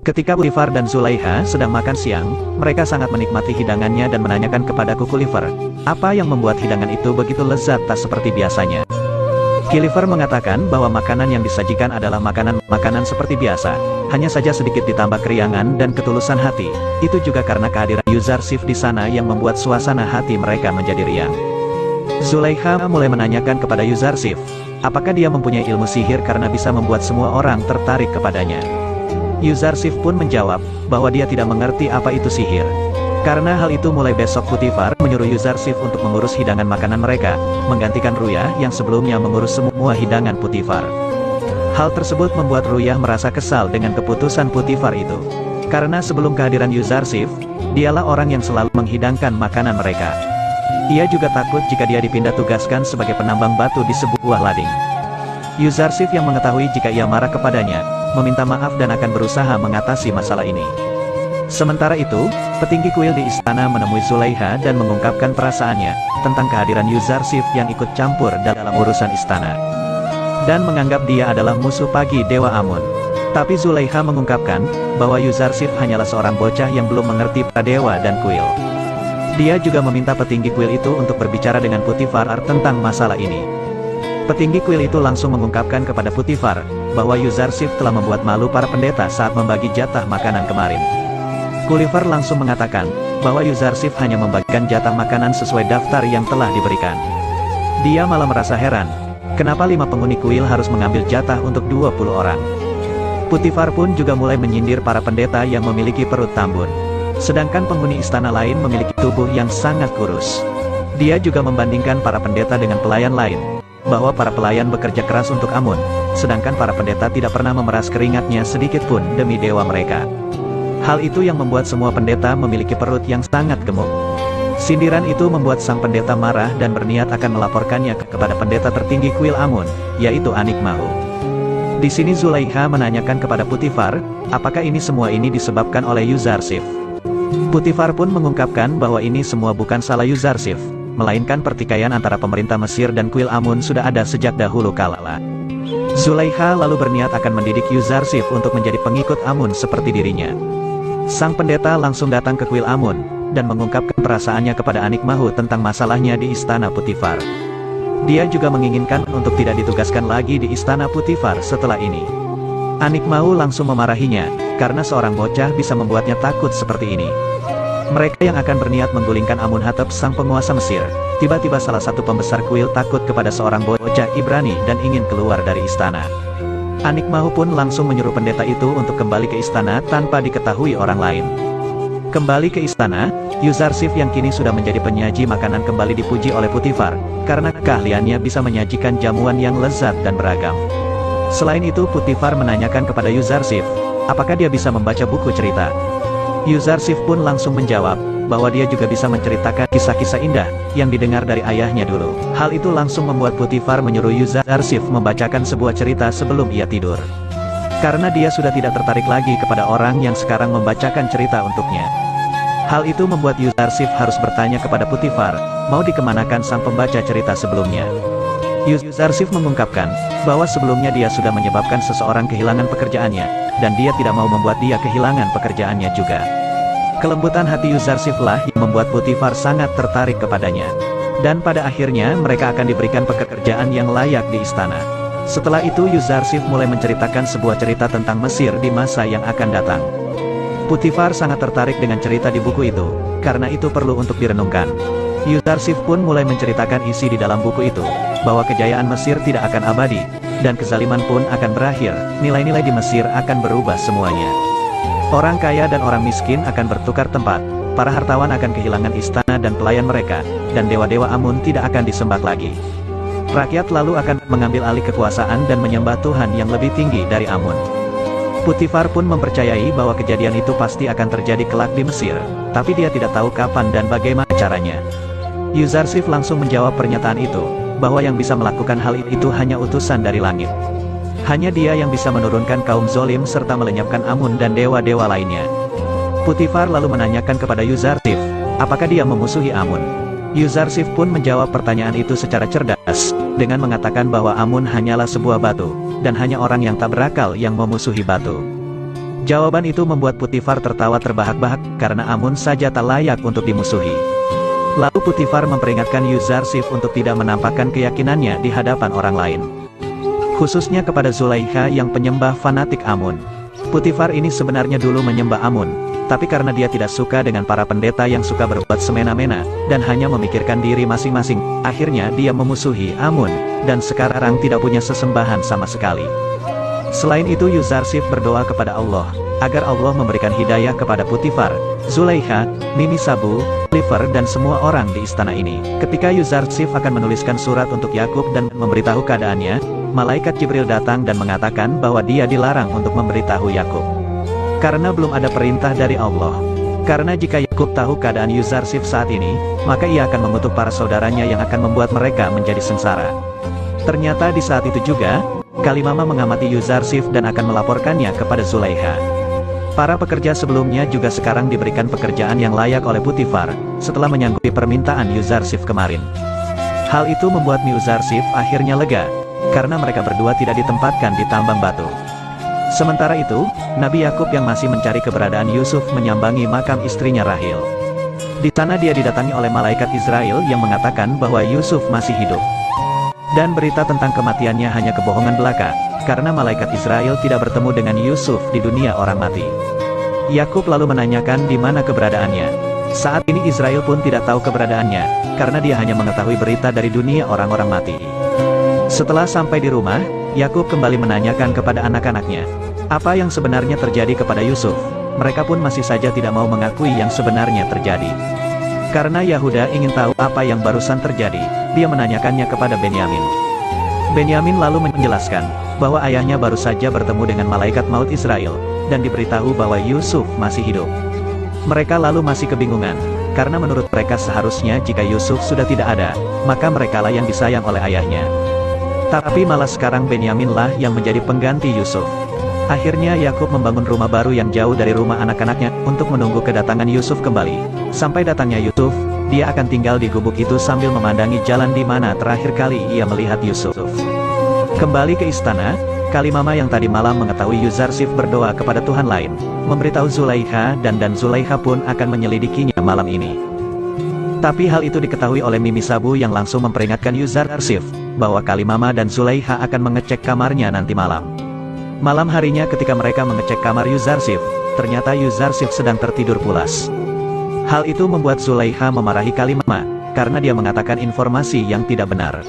Ketika Putifar dan Zulaiha sedang makan siang, mereka sangat menikmati hidangannya dan menanyakan kepada Kukiliver, apa yang membuat hidangan itu begitu lezat tak seperti biasanya. Kiliver mengatakan bahwa makanan yang disajikan adalah makanan seperti biasa, hanya saja sedikit ditambah keriangan dan ketulusan hati. Itu juga karena kehadiran Yuzarsif di sana yang membuat suasana hati mereka menjadi riang. Zulaiha mulai menanyakan kepada Yuzarsif, apakah dia mempunyai ilmu sihir karena bisa membuat semua orang tertarik kepadanya. Yuzarsif pun menjawab, bahwa dia tidak mengerti apa itu sihir. Karena hal itu mulai besok Putifar menyuruh Yuzarsif untuk mengurus hidangan makanan mereka, menggantikan Ruyah yang sebelumnya mengurus semua hidangan Putifar. Hal tersebut membuat Ruyah merasa kesal dengan keputusan Putifar itu. Karena sebelum kehadiran Yuzarsif, dialah orang yang selalu menghidangkan makanan mereka. Ia juga takut jika dia dipindah tugaskan sebagai penambang batu di sebuah lading. Yuzarsif yang mengetahui jika ia marah kepadanya, meminta maaf dan akan berusaha mengatasi masalah ini. Sementara itu, petinggi kuil di istana menemui Zulaiha dan mengungkapkan perasaannya tentang kehadiran Yuzarsif yang ikut campur dalam urusan istana. Dan menganggap dia adalah musuh pagi Dewa Amun. Tapi Zulaiha mengungkapkan bahwa Yuzarsif hanyalah seorang bocah yang belum mengerti pradewa dan kuil. Dia juga meminta petinggi kuil itu untuk berbicara dengan Putifar tentang masalah ini. Petinggi kuil itu langsung mengungkapkan kepada Putifar bahwa Yuzarsif telah membuat malu para pendeta saat membagi jatah makanan kemarin. Kiliver langsung mengatakan bahwa Yuzarsif hanya membagikan jatah makanan sesuai daftar yang telah diberikan. Dia malah merasa heran, kenapa 5 penghuni kuil harus mengambil jatah untuk 20 orang. Putifar pun juga mulai menyindir para pendeta yang memiliki perut tambun. Sedangkan penghuni istana lain memiliki tubuh yang sangat kurus. Dia juga membandingkan para pendeta dengan pelayan lain, bahwa para pelayan bekerja keras untuk Amun, sedangkan para pendeta tidak pernah memeras keringatnya sedikit pun demi dewa mereka. Hal itu yang membuat semua pendeta memiliki perut yang sangat gemuk. Sindiran itu membuat sang pendeta marah dan berniat akan melaporkannya kepada pendeta tertinggi kuil Amun, yaitu Anik Mahu. Di sini Zulaiha menanyakan kepada Putifar, apakah ini semua disebabkan oleh Yuzarsif. Putifar pun mengungkapkan bahwa ini semua bukan salah Yuzarsif, melainkan pertikaian antara pemerintah Mesir dan kuil Amun sudah ada sejak dahulu kala. Zulaiha lalu berniat akan mendidik Yuzarsif untuk menjadi pengikut Amun seperti dirinya. Sang pendeta langsung datang ke kuil Amun, dan mengungkapkan perasaannya kepada Anik Mahu tentang masalahnya di istana Putifar. Dia juga menginginkan untuk tidak ditugaskan lagi di istana Putifar setelah ini. Anik Mahu langsung memarahinya, karena seorang bocah bisa membuatnya takut seperti ini. Mereka yang akan berniat menggulingkan Amunhatep sang penguasa Mesir, tiba-tiba salah satu pembesar kuil takut kepada seorang bocah Ibrani dan ingin keluar dari istana. Anik Mahu pun langsung menyuruh pendeta itu untuk kembali ke istana tanpa diketahui orang lain. Kembali ke istana, Yuzarsif yang kini sudah menjadi penyaji makanan kembali dipuji oleh Putifar, karena keahliannya bisa menyajikan jamuan yang lezat dan beragam. Selain itu Putifar menanyakan kepada Yuzarsif, apakah dia bisa membaca buku cerita. Yuzarsif pun langsung menjawab, bahwa dia juga bisa menceritakan kisah-kisah indah, yang didengar dari ayahnya dulu. Hal itu langsung membuat Putifar menyuruh Yuzarsif membacakan sebuah cerita sebelum ia tidur. Karena dia sudah tidak tertarik lagi kepada orang yang sekarang membacakan cerita untuknya. Hal itu membuat Yuzarsif harus bertanya kepada Putifar, mau dikemanakan sang pembaca cerita sebelumnya. Yuzarsif mengungkapkan, bahwa sebelumnya dia sudah menyebabkan seseorang kehilangan pekerjaannya, dan dia tidak mau membuat dia kehilangan pekerjaannya juga. Kelembutan hati Yuzarsif lah yang membuat Putifar sangat tertarik kepadanya. Dan pada akhirnya mereka akan diberikan pekerjaan yang layak di istana. Setelah itu Yuzarsif mulai menceritakan sebuah cerita tentang Mesir di masa yang akan datang. Putifar sangat tertarik dengan cerita di buku itu, karena itu perlu untuk direnungkan. Yuzarsif pun mulai menceritakan isi di dalam buku itu, bahwa kejayaan Mesir tidak akan abadi, dan kezaliman pun akan berakhir, nilai-nilai di Mesir akan berubah semuanya. Orang kaya dan orang miskin akan bertukar tempat, para hartawan akan kehilangan istana dan pelayan mereka, dan dewa-dewa Amun tidak akan disembah lagi. Rakyat lalu akan mengambil alih kekuasaan dan menyembah Tuhan yang lebih tinggi dari Amun. Putifar pun mempercayai bahwa kejadian itu pasti akan terjadi kelak di Mesir, tapi dia tidak tahu kapan dan bagaimana caranya. Yuzarsif langsung menjawab pernyataan itu, bahwa yang bisa melakukan hal itu hanya utusan dari langit. Hanya dia yang bisa menurunkan kaum zolim serta melenyapkan Amun dan dewa-dewa lainnya. Putifar lalu menanyakan kepada Yuzarsif, apakah dia memusuhi Amun. Yuzarsif pun menjawab pertanyaan itu secara cerdas, dengan mengatakan bahwa Amun hanyalah sebuah batu, dan hanya orang yang tak berakal yang memusuhi batu. Jawaban itu membuat Putifar tertawa terbahak-bahak, karena Amun saja tak layak untuk dimusuhi. Lalu Putifar memperingatkan Yuzarsif untuk tidak menampakkan keyakinannya di hadapan orang lain. Khususnya kepada Zulaikha yang penyembah fanatik Amun. Putifar ini sebenarnya dulu menyembah Amun, tapi karena dia tidak suka dengan para pendeta yang suka berbuat semena-mena, dan hanya memikirkan diri masing-masing, akhirnya dia memusuhi Amun, dan sekarang tidak punya sesembahan sama sekali. Selain itu Yuzarsif berdoa kepada Allah, agar Allah memberikan hidayah kepada Putifar, Zulaikha, Mimi Sabu, Kilifer dan semua orang di istana ini. Ketika Yuzarsif akan menuliskan surat untuk Yakub dan memberitahu keadaannya, malaikat Jibril datang dan mengatakan bahwa dia dilarang untuk memberitahu Yakub. Karena belum ada perintah dari Allah. Karena jika Yakub tahu keadaan Yuzarsif saat ini, maka ia akan mengutuk para saudaranya yang akan membuat mereka menjadi sengsara. Ternyata di saat itu juga, Kalimama mengamati Yuzarsif dan akan melaporkannya kepada Zulaikha. Para pekerja sebelumnya juga sekarang diberikan pekerjaan yang layak oleh Putifar, setelah menyanggupi permintaan Yuzarsif kemarin. Hal itu membuat Yuzarsif akhirnya lega, karena mereka berdua tidak ditempatkan di tambang batu. Sementara itu, Nabi Yakub yang masih mencari keberadaan Yusuf menyambangi makam istrinya Rahil. Di sana dia didatangi oleh malaikat Israel yang mengatakan bahwa Yusuf masih hidup. Dan berita tentang kematiannya hanya kebohongan belaka, karena malaikat Israel tidak bertemu dengan Yusuf di dunia orang mati. Yakub lalu menanyakan di mana keberadaannya. Saat ini Israel pun tidak tahu keberadaannya, karena dia hanya mengetahui berita dari dunia orang-orang mati. Setelah sampai di rumah, Yakub kembali menanyakan kepada anak-anaknya, apa yang sebenarnya terjadi kepada Yusuf. Mereka pun masih saja tidak mau mengakui yang sebenarnya terjadi. Karena Yahuda ingin tahu apa yang barusan terjadi, dia menanyakannya kepada Benyamin. Benyamin lalu menjelaskan, bahwa ayahnya baru saja bertemu dengan malaikat maut Israel, dan diberitahu bahwa Yusuf masih hidup. Mereka lalu masih kebingungan, karena menurut mereka seharusnya jika Yusuf sudah tidak ada, maka merekalah yang disayang oleh ayahnya. Tapi malah sekarang Benyaminlah yang menjadi pengganti Yusuf. Akhirnya Yakub membangun rumah baru yang jauh dari rumah anak-anaknya, untuk menunggu kedatangan Yusuf kembali. Sampai datangnya Yusuf, dia akan tinggal di gubuk itu sambil memandangi jalan di mana terakhir kali ia melihat Yusuf. Kembali ke istana, Kalimama yang tadi malam mengetahui Yuzarsif berdoa kepada Tuhan lain, memberitahu Zulaikha dan Zulaikha pun akan menyelidikinya malam ini. Tapi hal itu diketahui oleh Mimi Sabu yang langsung memperingatkan Yuzarsif, bahwa Kalimama dan Zulaikha akan mengecek kamarnya nanti malam. Malam harinya ketika mereka mengecek kamar Yuzarsif, ternyata Yuzarsif sedang tertidur pulas. Hal itu membuat Zulaikha memarahi Kalimama, karena dia mengatakan informasi yang tidak benar.